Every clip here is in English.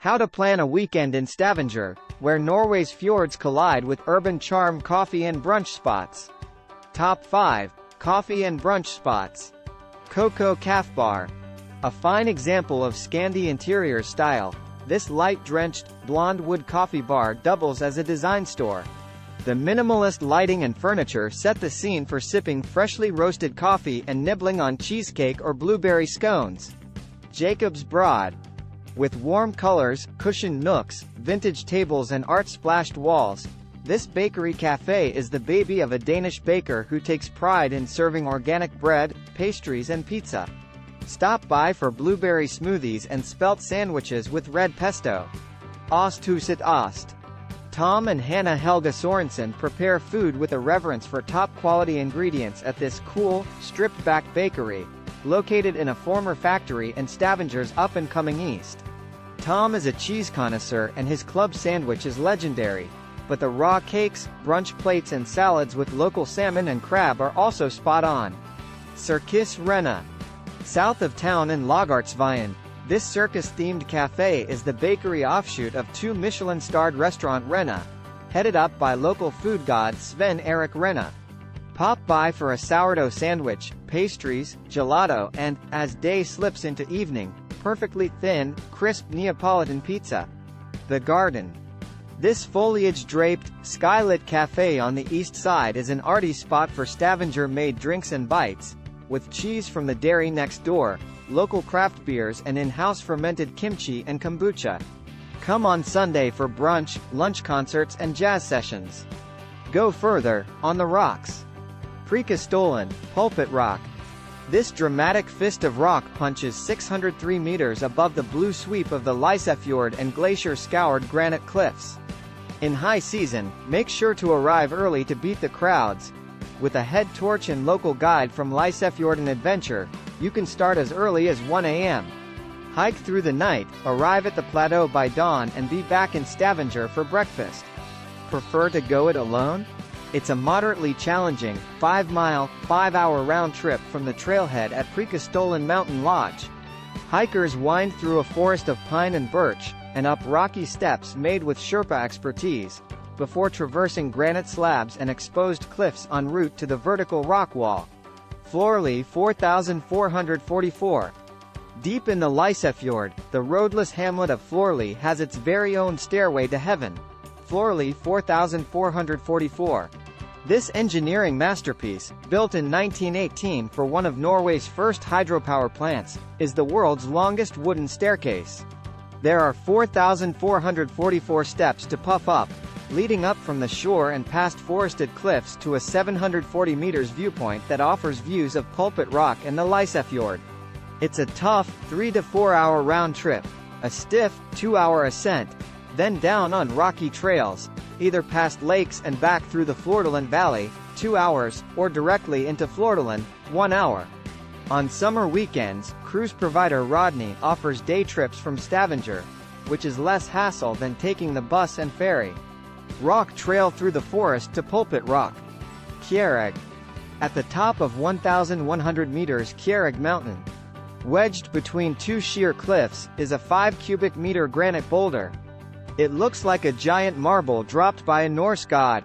How to plan a weekend in Stavanger, where Norway's fjords collide with urban charm. Coffee and brunch spots. Top 5 Coffee and brunch spots. Cocoa Caf Bar. A fine example of Scandi interior style, this light-drenched, blonde wood coffee bar doubles as a design store. The minimalist lighting and furniture set the scene for sipping freshly roasted coffee and nibbling on cheesecake or blueberry scones. Jacob's Broad. With warm colors, cushioned nooks, vintage tables and art-splashed walls, this bakery cafe is the baby of a Danish baker who takes pride in serving organic bread, pastries and pizza. Stop by for blueberry smoothies and spelt sandwiches with red pesto. Osthuset Ost. Tom and Hannah Helga Sorensen prepare food with a reverence for top-quality ingredients at this cool, stripped-back bakery, located in a former factory in Stavanger's up-and-coming east. Tom is a cheese connoisseur and his club sandwich is legendary, but the raw cakes, brunch plates and salads with local salmon and crab are also spot on. Circus Rena. South of town in Lagartsveien, this circus-themed cafe is the bakery offshoot of two Michelin-starred restaurant Rena, headed up by local food god Sven Erik Rena. Pop by for a sourdough sandwich, pastries, gelato and, as day slips into evening, perfectly thin, crisp Neapolitan pizza. The Garden. This foliage-draped, skylit cafe on the east side is an arty spot for Stavanger-made drinks and bites, with cheese from the dairy next door, local craft beers and in-house fermented kimchi and kombucha. Come on Sunday for brunch, lunch concerts and jazz sessions. Go further, on the rocks. Prekestolen, Pulpit Rock. This dramatic fist of rock punches 603 meters above the blue sweep of the Lysefjord and glacier-scoured granite cliffs. In high season, make sure to arrive early to beat the crowds. With a head torch and local guide from Lysefjorden Adventure, you can start as early as 1 a.m. Hike through the night, arrive at the plateau by dawn and be back in Stavanger for breakfast. Prefer to go it alone? It's a moderately challenging, 5-mile, 5-hour round trip from the trailhead at Prekestolen Mountain Lodge. Hikers wind through a forest of pine and birch, and up rocky steps made with Sherpa expertise, before traversing granite slabs and exposed cliffs en route to the vertical rock wall. Florli 4444. Deep in the Lysefjord, the roadless hamlet of Florli has its very own stairway to heaven. Florli 4444. This engineering masterpiece, built in 1918 for one of Norway's first hydropower plants, is the world's longest wooden staircase. There are 4,444 steps to puff up, leading up from the shore and past forested cliffs to a 740 meters viewpoint that offers views of Pulpit Rock and the Lysefjord. It's a tough, 3 to 4 hour round trip, a stiff, 2-hour ascent, then down on rocky trails, either past lakes and back through the Flordeland Valley, 2 hours, or directly into Flordeland, 1 hour. On summer weekends, cruise provider Rodney offers day trips from Stavanger, which is less hassle than taking the bus and ferry. Rock trail through the forest to Pulpit Rock. Kjereg. At the top of 1,100 meters Kjereg Mountain, wedged between two sheer cliffs, is a 5 cubic meter granite boulder. It looks like a giant marble dropped by a Norse god.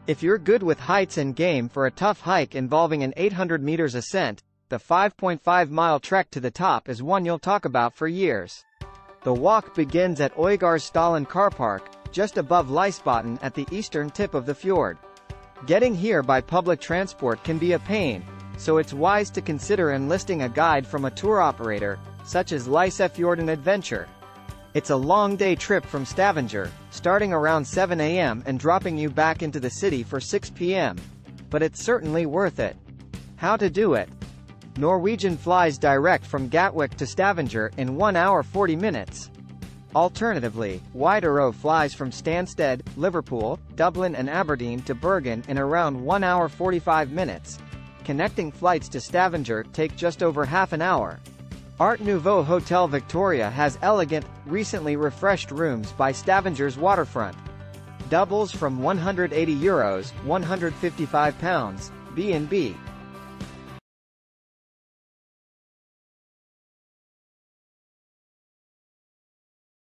If you're good with heights and game for a tough hike involving an 800 meters ascent, the 5.5-mile trek to the top is one you'll talk about for years. The walk begins at Øygardsdalen Car Park, just above Lysbotn at the eastern tip of the fjord. Getting here by public transport can be a pain, so it's wise to consider enlisting a guide from a tour operator, such as Lysefjorden Adventure. It's a long-day trip from Stavanger, starting around 7 a.m. and dropping you back into the city for 6 p.m. But it's certainly worth it. How to do it? Norwegian flies direct from Gatwick to Stavanger in 1 hour 40 minutes. Alternatively, Widerøe flies from Stansted, Liverpool, Dublin and Aberdeen to Bergen in around 1 hour 45 minutes. Connecting flights to Stavanger take just over half an hour. Art Nouveau Hotel Victoria has elegant, recently refreshed rooms by Stavanger's waterfront. Doubles from €180, £155, B&B.